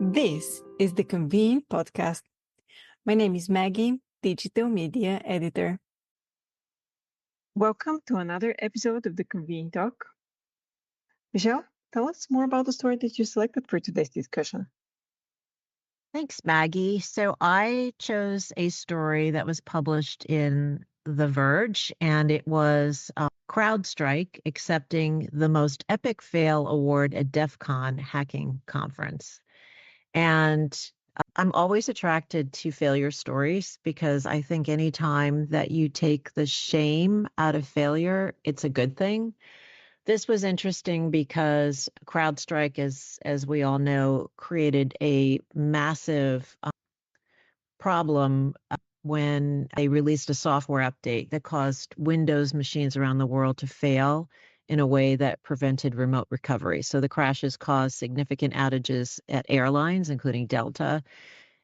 This is the Convene podcast. My name is Maggie, Digital Media Editor. Welcome to another episode of the Convene Talk. Michelle, tell us more about the story that you selected for today's discussion. Thanks, Maggie. So I chose a story that was published in The Verge, and it was CrowdStrike accepting the most epic fail award at DEF CON hacking conference. And I'm always attracted to failure stories because I think anytime that you take the shame out of failure, it's a good thing. This was interesting because CrowdStrike, as we all know, created a massive problem when they released a software update that caused Windows machines around the world to fail in a way that prevented remote recovery. So the crashes caused significant outages at airlines, including Delta,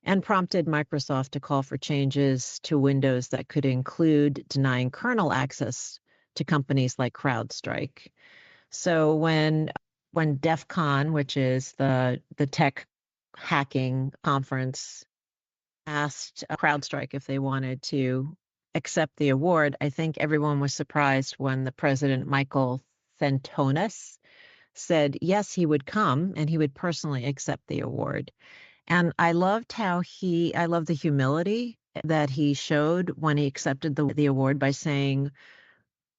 and prompted Microsoft to call for changes to Windows that could include denying kernel access to companies like CrowdStrike. So when DEF CON, which is the tech hacking conference, asked CrowdStrike if they wanted to accept the award, I think everyone was surprised when the president, Michael Fentonis, said yes, he would come and he would personally accept the award. And I loved I love the humility that he showed when he accepted the award by saying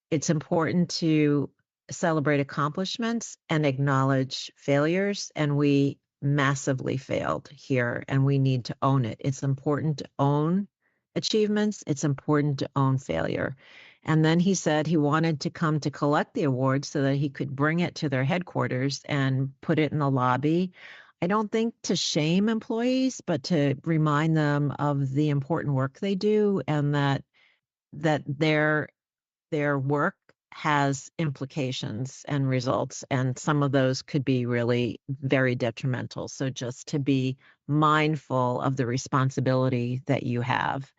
it's important to celebrate accomplishments and acknowledge failures, and we massively failed here and we need to own it. It's important to own achievements. It's important to own failure. And then he said he wanted to come to collect the award so that he could bring it to their headquarters and put it in the lobby. I don't think to shame employees, but to remind them of the important work they do and that their work has implications and results, and some of those could be really very detrimental. So just to be mindful of the responsibility that you have.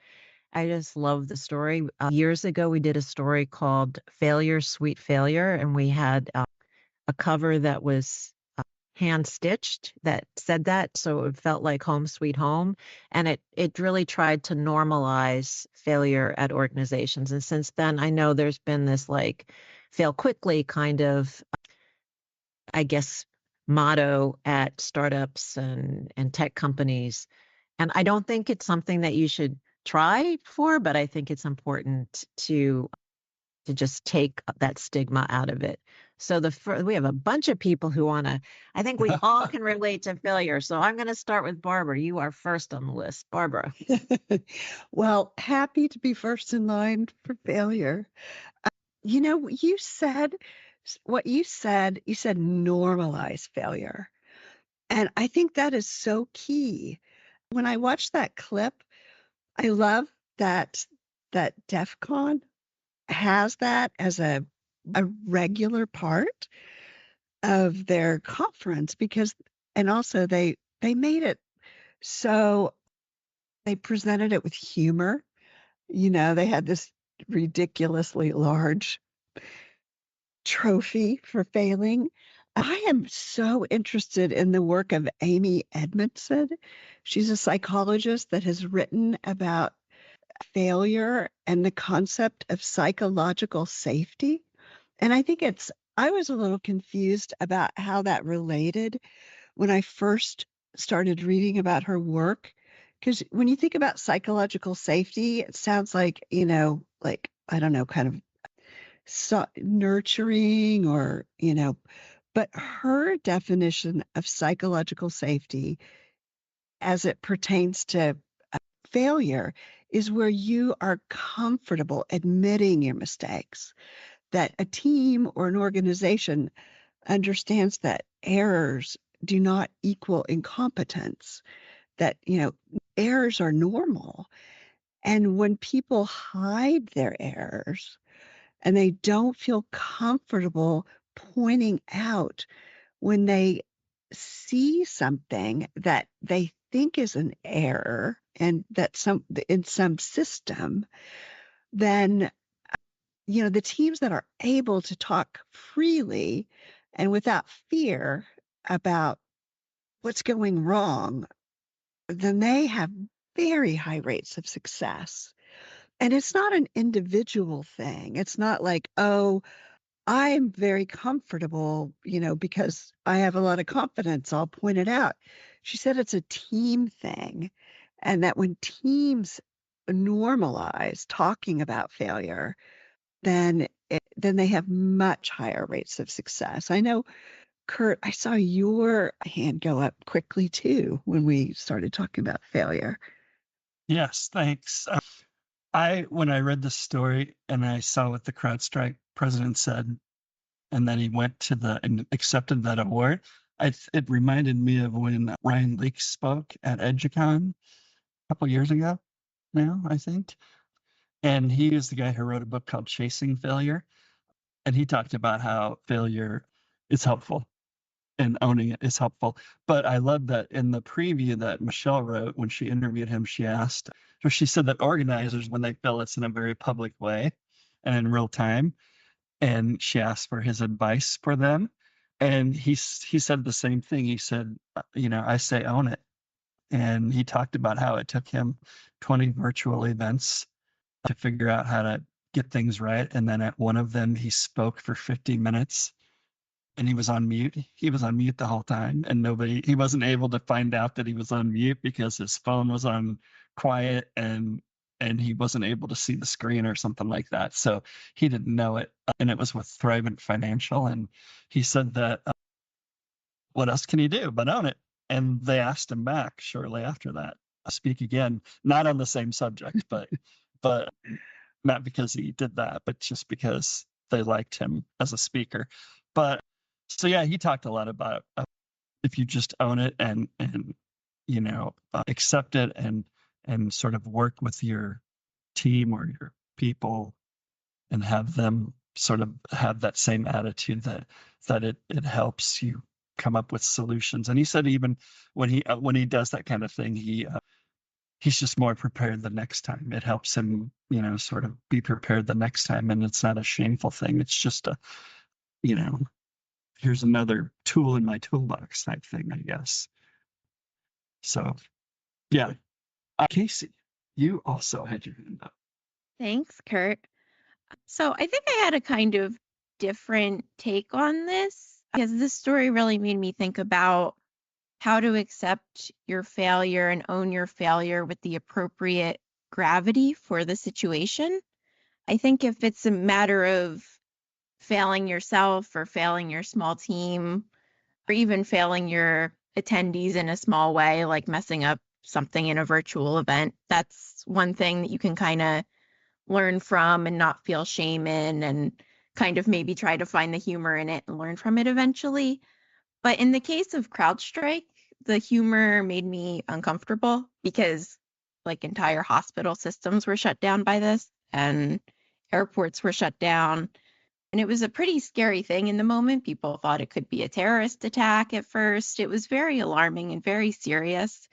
I just love the story. Years ago, we did a story called Failure, Sweet Failure, and we had a cover that was hand stitched that said that. So it felt like home sweet home. And it really tried to normalize failure at organizations. And since then, I know there's been this like fail quickly kind of, I guess, motto at startups and tech companies. And I don't think it's something that you should try for, but I think it's important to just take that stigma out of it. So we have a bunch of people who want to, I think we all can relate to failure. So I'm going to start with Barbara. You are first on the list. Barbara. Well, happy to be first in line for failure. You said you said normalize failure. And I think that is so key. When I watched that clip, I love that DEF CON has that as a regular part of their conference and also they made it so they presented it with humor. They had this ridiculously large trophy for failing. I am so interested in the work of Amy Edmondson. She's a psychologist that has written about failure and the concept of psychological safety. And I was a little confused about how that related when I first started reading about her work. Because when you think about psychological safety, it sounds like, like, I don't know, kind of nurturing or, but her definition of psychological safety as it pertains to failure is where you are comfortable admitting your mistakes, that a team or an organization understands that errors do not equal incompetence, that, errors are normal. And when people hide their errors and they don't feel comfortable pointing out when they see something that they think is an error and that in some system, then the teams that are able to talk freely and without fear about what's going wrong, then they have very high rates of success. And it's not an individual thing. It's not like, oh, I'm very comfortable, because I have a lot of confidence. I'll point it out. She said it's a team thing, and that when teams normalize talking about failure, then they have much higher rates of success. I know, Curt, I saw your hand go up quickly too when we started talking about failure. Yes, thanks. When I read the story and I saw what the CrowdStrike president said, and then he went to and accepted that award, it reminded me of when Ryan Leake spoke at EduCon a couple years ago now, I think. And he is the guy who wrote a book called Chasing Failure. And he talked about how failure is helpful and owning it is helpful. But I love that in the preview that Michelle wrote when she interviewed him, she said that organizers, when they fail, it's in a very public way and in real time. And she asked for his advice for them. And he said the same thing. He said, I say own it. And he talked about how it took him 20 virtual events to figure out how to get things right. And then at one of them, he spoke for 50 minutes and he was on mute. He was on mute the whole time, and he wasn't able to find out that he was on mute because his phone was on quiet and he wasn't able to see the screen or something like that. So he didn't know it. And it was with Thrivent Financial. And he said that, what else can you do but own it? And they asked him back shortly after that, speak again, not on the same subject, but not because he did that, but just because they liked him as a speaker. But so yeah, he talked a lot about if you just own it and accept it and sort of work with your team or your people and have them sort of have that same attitude that it helps you come up with solutions. And he said even when he does that kind of thing, he's just more prepared the next time. It helps him, sort of be prepared the next time. And it's not a shameful thing. It's just here's another tool in my toolbox type thing, I guess. So, yeah. Casey, you also had your hand up. Thanks, Curt. So I think I had a kind of different take on this because this story really made me think about how to accept your failure and own your failure with the appropriate gravity for the situation. I think if it's a matter of failing yourself or failing your small team or even failing your attendees in a small way, like messing up something in a virtual event, that's one thing that you can kind of learn from and not feel shame in and kind of maybe try to find the humor in it and learn from it eventually. But in the case of CrowdStrike, the humor made me uncomfortable because like entire hospital systems were shut down by this and airports were shut down. And it was a pretty scary thing in the moment. People thought it could be a terrorist attack at first. It was very alarming and very serious.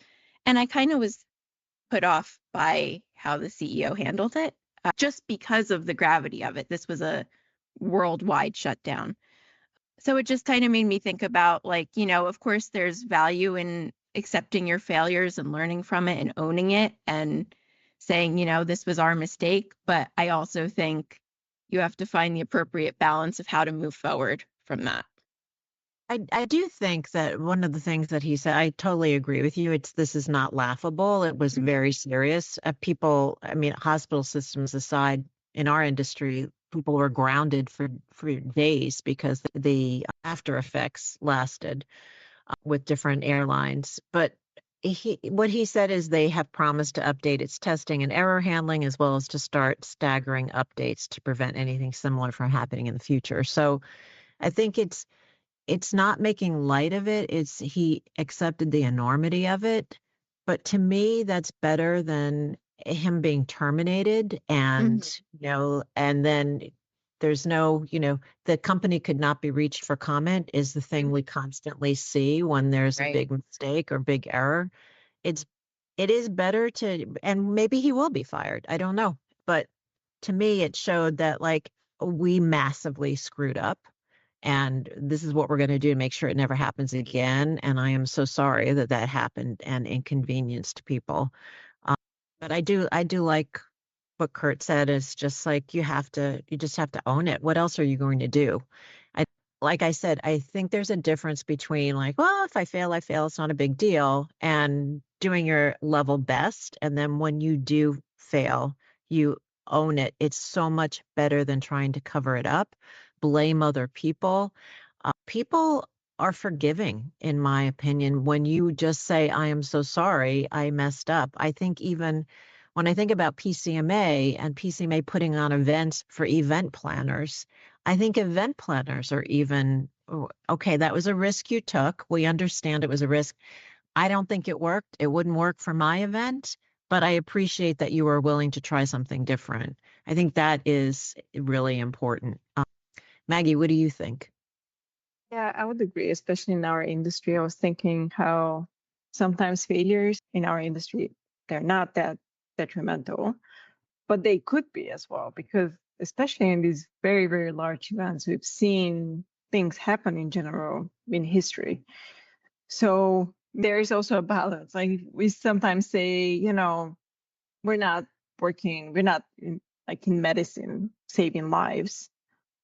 And I kind of was put off by how the CEO handled it, just because of the gravity of it. This was a worldwide shutdown. So it just kind of made me think about, like, of course, there's value in accepting your failures and learning from it and owning it and saying, this was our mistake. But I also think you have to find the appropriate balance of how to move forward from that. I do think that one of the things that he said, I totally agree with you. This is not laughable. It was very serious. Hospital systems aside, in our industry, people were grounded for days because the after effects lasted with different airlines. But what he said is they have promised to update its testing and error handling as well as to start staggering updates to prevent anything similar from happening in the future. So I think it's not making light of it. He accepted the enormity of it. But to me, that's better than him being terminated. And, and then there's no, the company could not be reached for comment is the thing we constantly see when there's a big mistake or big error. It is better and maybe he will be fired. I don't know. But to me, it showed that we massively screwed up. and this is what we're going to do to make sure it never happens again. And I am so sorry that that happened and inconvenienced people. But I do like what Curt said. Is just like you just have to own it. What else are you going to do? Like I said, I think there's a difference between like, well, if I fail, I fail. It's not a big deal, and doing your level best. And then when you do fail, you own it. It's so much better than trying to cover it up, blame other people. People are forgiving, in my opinion, when you just say, I am so sorry, I messed up. I think even when I think about PCMA and PCMA putting on events for event planners, I think event planners are even, okay, that was a risk you took. We understand it was a risk. I don't think it worked. It wouldn't work for my event, but I appreciate that you were willing to try something different. I think that is really important. Maggie, what do you think? Yeah, I would agree, especially in our industry. I was thinking how sometimes failures in our industry, they're not that detrimental, but they could be as well, because especially in these very, very large events, we've seen things happen in general in history. So there is also a balance. Like we sometimes say, we're not like in medicine saving lives,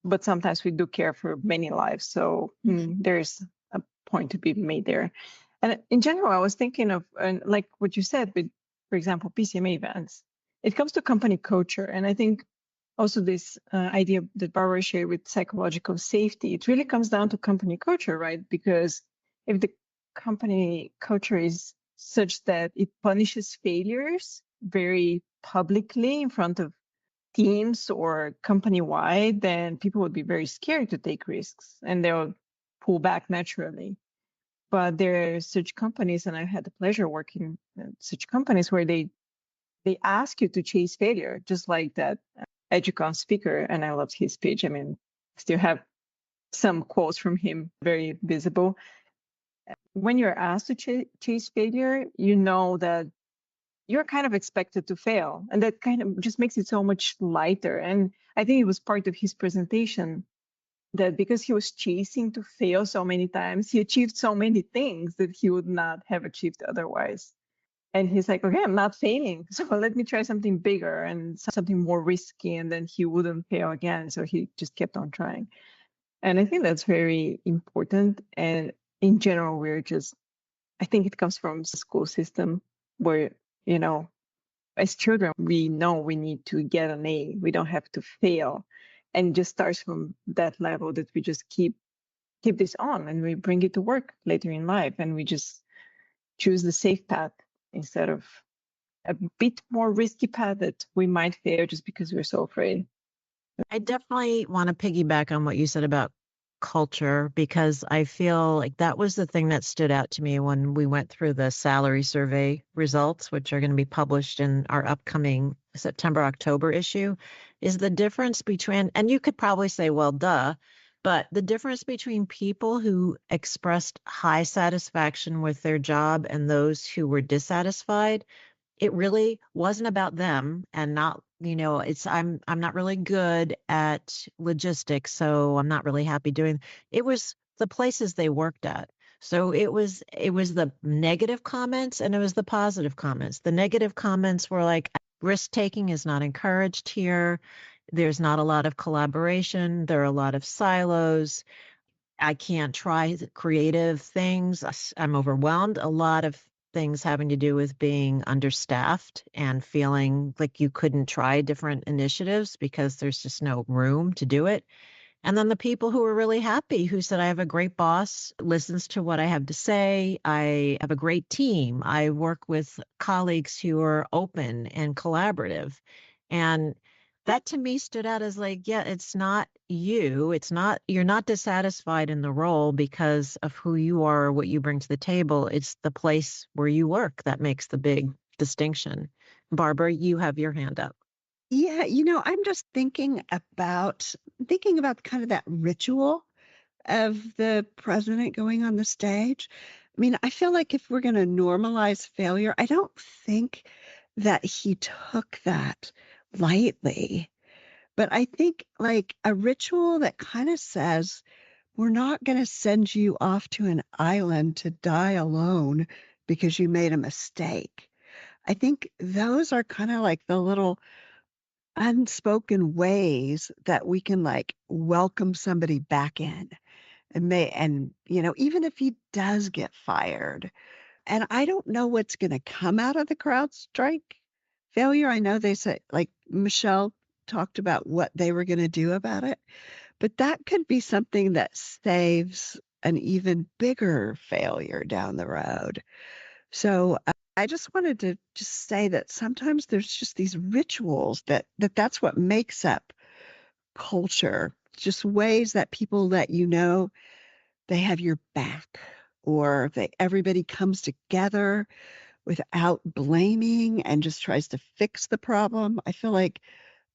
but sometimes we do care for many lives. So there's a point to be made there. And in general, I was thinking of, and like what you said with, for example, PCMA events, it comes to company culture. And I think also this idea that Barbara shared with psychological safety, it really comes down to company culture, right? Because if the company culture is such that it punishes failures very publicly in front of teams or company wide, then people would be very scared to take risks and they'll pull back naturally. But there are such companies, and I've had the pleasure working in such companies where they ask you to chase failure, just like that Educon speaker. And I loved his speech. I mean, still have some quotes from him very visible. When you're asked to chase failure, you know that you're kind of expected to fail. And that kind of just makes it so much lighter. And I think it was part of his presentation that because he was chasing to fail so many times, he achieved so many things that he would not have achieved otherwise. And he's like, okay, I'm not failing. So let me try something bigger and something more risky. And then he wouldn't fail again. So he just kept on trying. And I think that's very important. And in general, I think it comes from the school system where, as children, we know we need to get an A. We don't have to fail. And it just starts from that level that we just keep this on and we bring it to work later in life. And we just choose the safe path instead of a bit more risky path that we might fail just because we're so afraid. I definitely want to piggyback on what you said about culture, because I feel like that was the thing that stood out to me when we went through the salary survey results, which are going to be published in our upcoming September-October issue, is the difference between, and you could probably say, well, duh, but the difference between people who expressed high satisfaction with their job and those who were dissatisfied. It really wasn't about them, and not, I'm not really good at logistics, so I'm not really happy doing. It was the places they worked at. So it was the negative comments and it was the positive comments. The negative comments were like, risk taking is not encouraged here. There's not a lot of collaboration. There are a lot of silos. I can't try creative things. I'm overwhelmed. A lot of things having to do with being understaffed and feeling like you couldn't try different initiatives because there's just no room to do it. And then the people who were really happy, who said, I have a great boss, listens to what I have to say. I have a great team. I work with colleagues who are open and collaborative. And that to me stood out as like, yeah, it's not you. You're not dissatisfied in the role because of who you are or what you bring to the table. It's the place where you work that makes the big distinction. Barbara, you have your hand up. Yeah, I'm just thinking about kind of that ritual of the president going on the stage. I mean, I feel like if we're going to normalize failure, I don't think that he took that lightly. But I think like a ritual that kind of says, we're not going to send you off to an island to die alone because you made a mistake. I think those are kind of like the little unspoken ways that we can like welcome somebody back in and even if he does get fired. And I don't know what's going to come out of the crowd strike failure. I know they said, like Michelle talked about what they were going to do about it, but that could be something that saves an even bigger failure down the road. So I just wanted to just say that sometimes there's just these rituals that's what makes up culture, just ways that people let you know they have your back or that everybody comes together without blaming and just tries to fix the problem. I feel like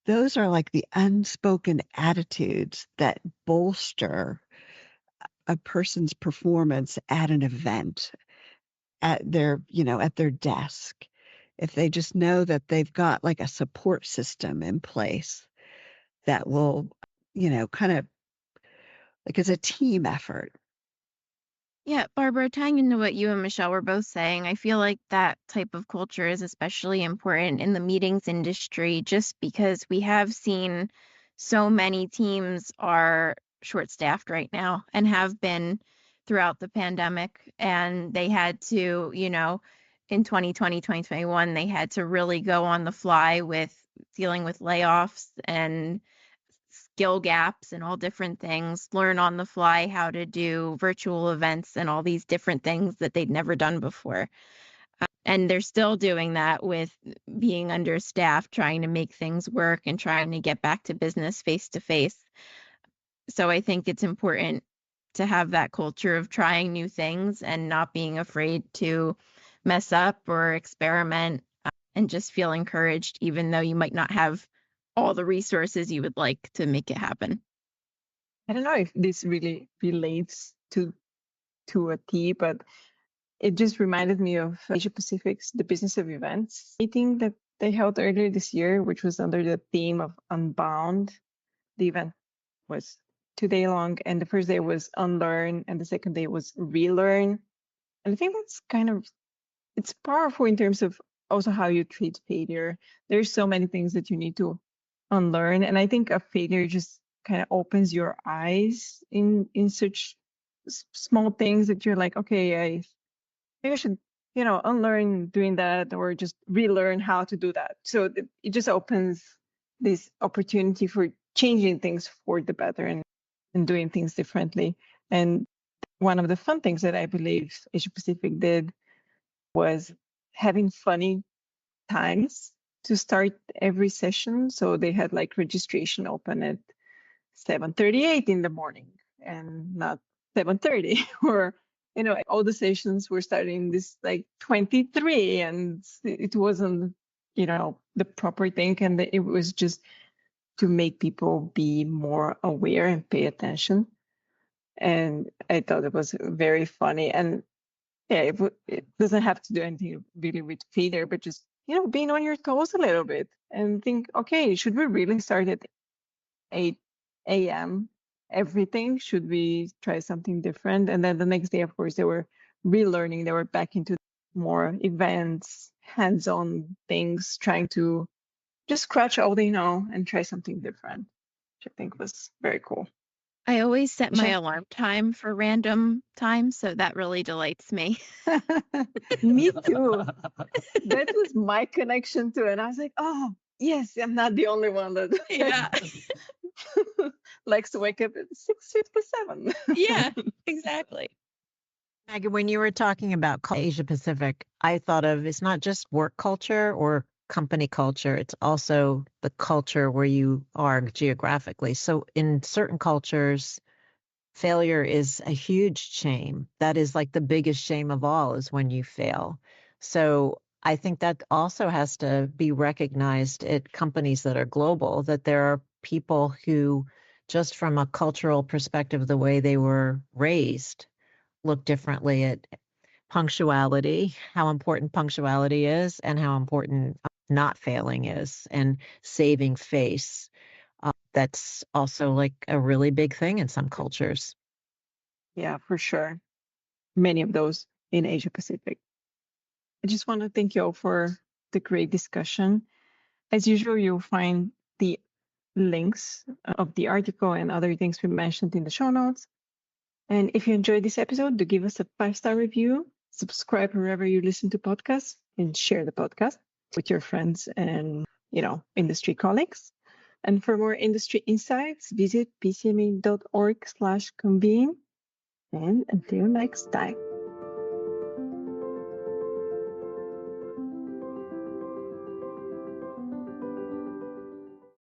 those are like the unspoken attitudes that bolster a person's performance at an event, at their desk. If they just know that they've got like a support system in place that will, kind of like it's a team effort. Yeah, Barbara, tying into what you and Michelle were both saying, I feel like that type of culture is especially important in the meetings industry just because we have seen so many teams are short-staffed right now and have been throughout the pandemic. And they had to, in 2020, 2021, they had to really go on the fly with dealing with layoffs and skill gaps and all different things, learn on the fly how to do virtual events and all these different things that they'd never done before. And they're still doing that with being understaffed, trying to make things work and trying to get back to business face to face. So I think it's important to have that culture of trying new things and not being afraid to mess up or experiment and just feel encouraged, even though you might not have all the resources you would like to make it happen. I don't know if this really relates to a T, but it just reminded me of Asia Pacific's The Business of Events meeting that they held earlier this year, which was under the theme of Unbound. The event was 2 day long, and the first day was Unlearn, and the second day was Relearn. And I think that's it's powerful in terms of also how you treat failure. There's so many things that you need to unlearn, and I think a failure just kind of opens your eyes in such small things that you're like, okay, maybe I should, unlearn doing that or just relearn how to do that. So it just opens this opportunity for changing things for the better and doing things differently. And one of the fun things that I believe Asia Pacific did was having funny times to start every session. So they had like registration open at 7:38 in the morning and not 7:30 or all the sessions were starting this like 23 and it wasn't the proper thing, and it was just to make people be more aware and pay attention. And I thought it was very funny. And yeah, it doesn't have to do anything really with failure, but just being on your toes a little bit and think, okay, should we really start at 8 a.m. everything? Should we try something different? And then the next day, of course, they were relearning. They were back into more events, hands-on things, trying to just scratch all they know and try something different, which I think was very cool. I always set my Michelle? alarm time for random time, so that really delights me. Me too. That was my connection to it. And I was like, oh, yes, I'm not the only one that Yeah. likes to wake up at 6:57. Yeah, exactly. Maggie, when you were talking about Asia Pacific, I thought of it's not just work culture or company culture, it's also the culture where you are geographically. So in certain cultures, failure is a huge shame. That is like the biggest shame of all is when you fail. So I think that also has to be recognized at companies that are global, that there are people who, just from a cultural perspective, the way they were raised, look differently at punctuality, how important punctuality is, and how important not failing is, and saving face. That's also like a really big thing in some cultures. Yeah, for sure. Many of those in Asia Pacific. I just want to thank you all for the great discussion. As usual, you'll find the links of the article and other things we mentioned in the show notes. And if you enjoyed this episode, do give us a 5-star review, subscribe wherever you listen to podcasts, and share the podcast with your friends and, industry colleagues. And for more industry insights, visit pcma.org/convene. And until next time.